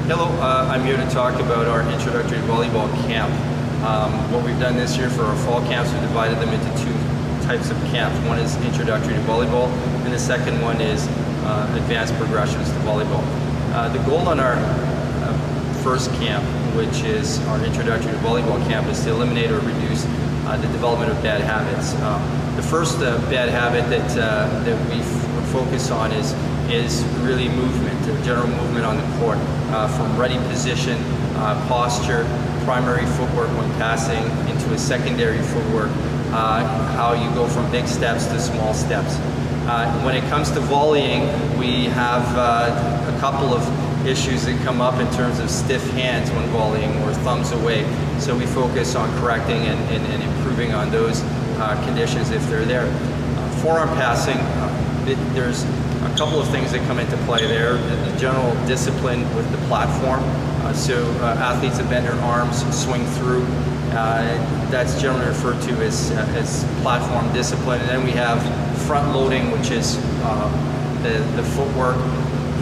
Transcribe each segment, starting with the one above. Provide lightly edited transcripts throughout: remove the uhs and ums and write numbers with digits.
Hello, I'm here to talk about our introductory volleyball camp. What we've done this year for our fall camps, we divided them into two types of camps. One is introductory to volleyball, and the second one is advanced progressions to volleyball. The goal on our first camp, which is our introductory to volleyball camp, is to eliminate or reduce the development of bad habits. The first bad habit that we focus on is really movement, general movement on the court, from ready position, posture, primary footwork when passing into a secondary footwork, how you go from big steps to small steps. When it comes to volleying, we have a couple of issues that come up in terms of stiff hands when volleying or thumbs away. So we focus on correcting and improving on those conditions if they're there. Forearm passing, there's a couple of things that come into play there. The general discipline with the platform. So athletes that bend their arms, swing through. That's generally referred to as platform discipline. And then we have front loading, which is the footwork,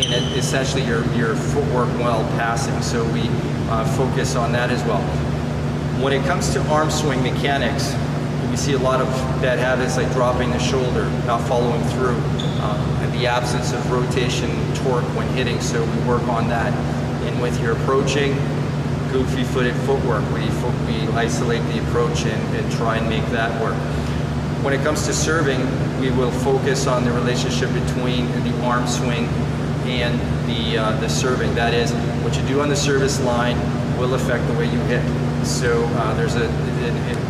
and essentially your footwork while passing. So we focus on that as well. When it comes to arm swing mechanics, we see a lot of bad habits like dropping the shoulder, not following through, and the absence of rotation torque when hitting, so we work on that. And with your approaching, goofy footed footwork, we isolate the approach and try and make that work. When it comes to serving, we will focus on the relationship between the arm swing and the serving. That is, what you do on the service line will affect the way you hit. So there's a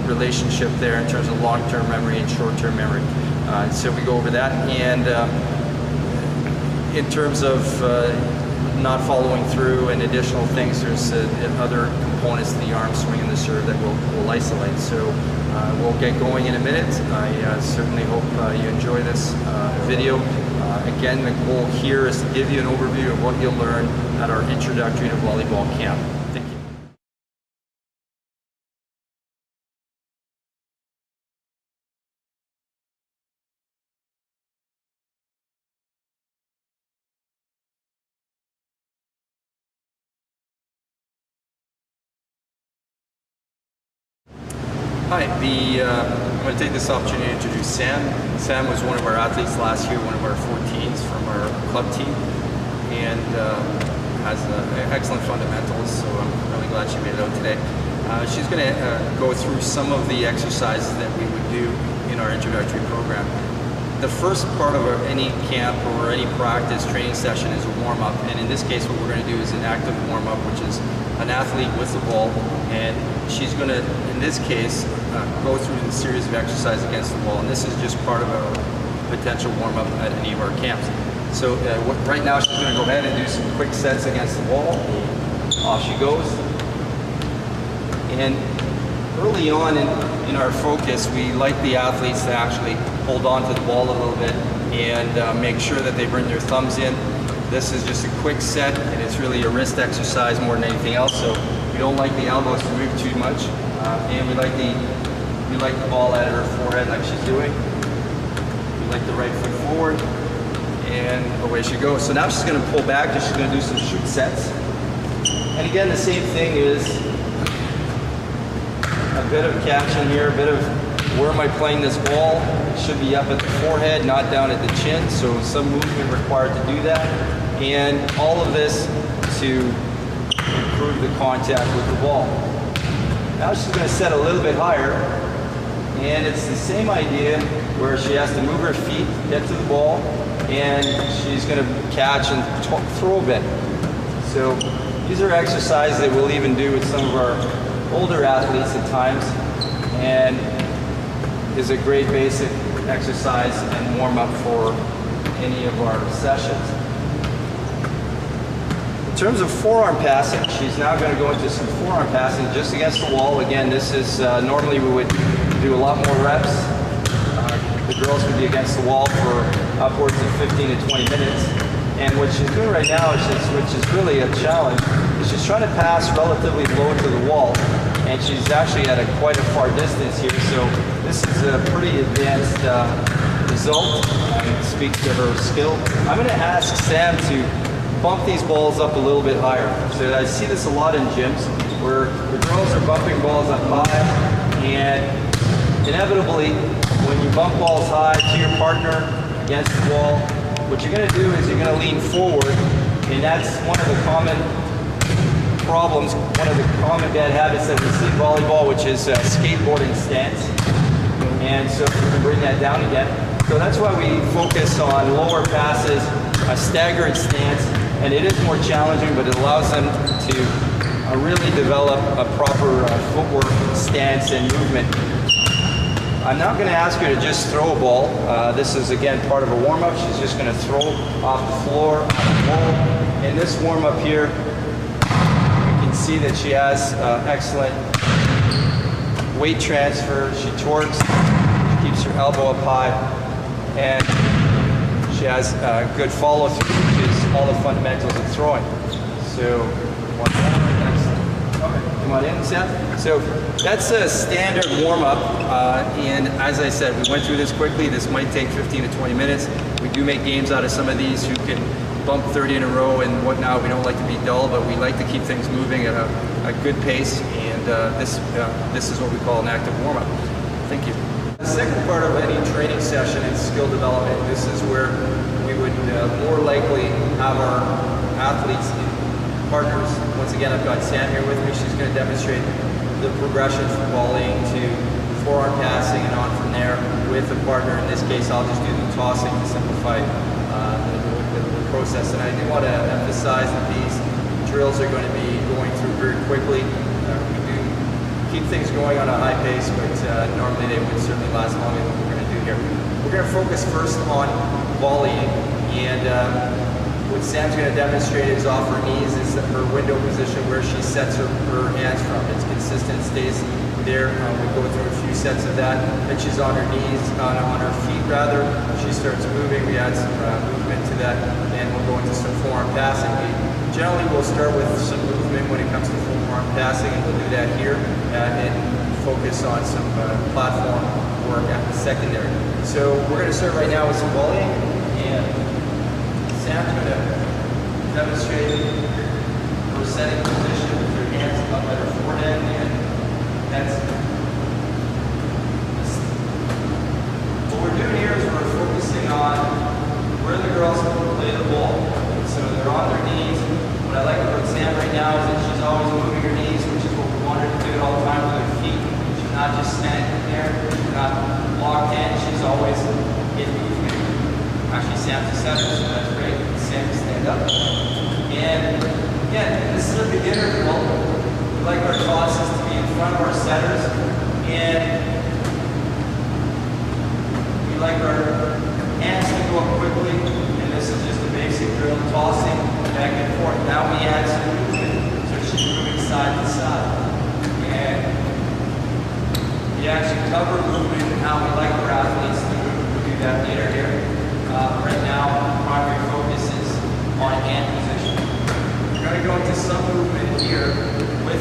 relationship there in terms of long-term memory and short-term memory. So we go over that, and in terms of not following through and additional things, there's other components to the arm swing and the serve that we'll isolate. So we'll get going in a minute. I certainly hope you enjoy this video. Again, the goal here is to give you an overview of what you'll learn at our introductory to volleyball camp. Thank you. Hi, I'm going to take this opportunity to introduce Sam. Sam was one of our athletes last year, one of our 14s from our club team, and has excellent fundamentals, so I'm really glad she made it out today. She's going to go through some of the exercises that we would do in our introductory program. The first part of any camp or any practice training session is a warm-up, and in this case what we're going to do is an active warm-up, which is an athlete with the ball, and she's going to, in this case, go through the series of exercises against the wall, and this is just part of a potential warm-up at any of our camps. So right now she's going to go ahead and do some quick sets against the wall. Off she goes. And early on in our focus, we like the athletes to actually hold on to the ball a little bit and make sure that they bring their thumbs in. This is just a quick set, and it's really a wrist exercise more than anything else, so we don't like the elbows to move too much, and we like the ball at her forehead like she's doing. We like the right foot forward, and away she goes. So now she's going to pull back, and she's going to do some shoot sets. And again, the same thing is a bit of catching here, a bit of where am I playing this ball? It should be up at the forehead, not down at the chin, so some movement required to do that. And all of this to improve the contact with the ball. Now she's going to set a little bit higher, and it's the same idea where she has to move her feet, get to the ball, and she's going to catch and throw a bit. So these are exercises that we'll even do with some of our older athletes at times, and is a great basic exercise and warm-up for any of our sessions. In terms of forearm passing, she's now going to go into some forearm passing just against the wall. Again, this is normally we would do a lot more reps. The girls would be against the wall for upwards of 15 to 20 minutes. And what she's doing right now, which is really a challenge, is she's trying to pass relatively low to the wall. And she's actually at quite a far distance here, so this is a pretty advanced result and speaks to her skill. I'm going to ask Sam to bump these balls up a little bit higher. So I see this a lot in gyms where the girls are bumping balls up high, and inevitably when you bump balls high to your partner against the wall, what you're going to do is you're going to lean forward, and that's one of the common problems, one of the common bad habits that we see in volleyball, which is skateboarding stance. And so we can bring that down again. So that's why we focus on lower passes, a staggered stance, and it is more challenging, but it allows them to really develop a proper footwork, stance, and movement. I'm not going to ask her to just throw a ball. This is, again, part of a warm-up. She's just going to throw off the floor, on the wall. In this warm-up here, you can see that she has excellent weight transfer. She torques, she keeps her elbow up high, and she has good follow-through, which is all the fundamentals of throwing. So, one more, next. Come on in, Seth. So that's a standard warm-up, and as I said, we went through this quickly. This might take 15 to 20 minutes. We do make games out of some of these who can bump 30 in a row and whatnot. We don't like to be dull, but we like to keep things moving at a good pace, and this is what we call an active warm-up. Thank you. The second part of any training session is skill development. This is where we would more likely have our athletes partners. Once again, I've got Sam here with me. She's going to demonstrate the progression from volleying to forearm passing and on from there with a partner. In this case, I'll just do the tossing to simplify the process. And I do want to emphasize that these drills are going to be going through very quickly. We do keep things going on a high pace, but normally they would certainly last longer than what we're going to do here. We're going to focus first on volleying, and what Sam's going to demonstrate is off her knees is her window position where she sets her hands from. It's consistent, stays there. We go through a few sets of that. Then she's on her knees, on her feet rather. She starts moving. We add some movement to that, and we'll go into some forearm passing. We generally will start with some movement when it comes to forearm passing, and we'll do that here and focus on some platform work at the secondary. So we're going to start right now with some volleying, and Sam's going to demonstrate her setting position with her hands up at her forehead, and that's what we're doing here is we're focusing on where the girls play the ball. So they're on their knees. What I like about Sam right now is that she's always moving her knees, which is what we want her to do at all times with her feet. She's not just standing there, she's not locked in, she's always in movement. Actually, Sam's a setter, so that's great. Sam can stand up. And again, this is a beginner drill. We like our tosses to be in front of our setters, and we like our hands to go up quickly. And this is just a basic drill, tossing back and forth. Now we add some movement, so she's moving side to side. And we actually cover movement and how we like our athletes to move. We'll do that later here. Right now, primary focus is on hand position. We're going to go into some movement here with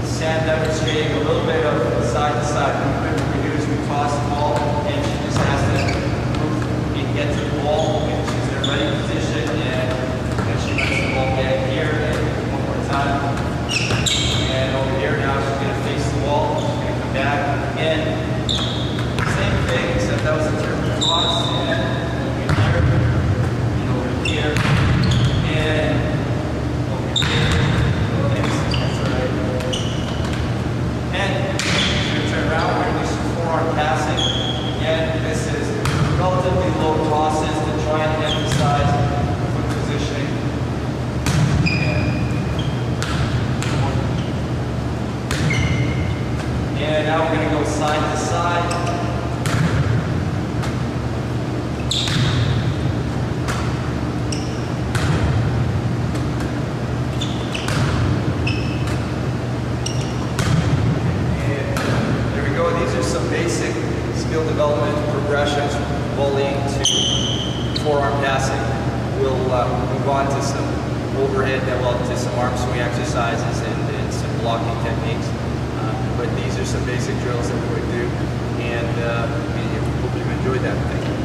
Sam demonstrating a little bit of side-to-side movement. What we do is we toss the ball, and she just has to move and get to the ball, and she's in a ready position, and then she lets the ball get here, and one more time. And over here now, she's going to face the wall. She's going to come back, and same thing, except that was a turn toss, and over here, and over here. That's right. And we're going to turn around. We're going to do some forearm passing. Again, this is relatively low tosses to try and emphasize foot positioning. And now we're going to go side to side. Basic skill development progressions from volleying to forearm passing. We'll move on to some overhead, to some arm swing exercises and some blocking techniques. But these are some basic drills that we would do, and we hope you enjoyed that. Thank you.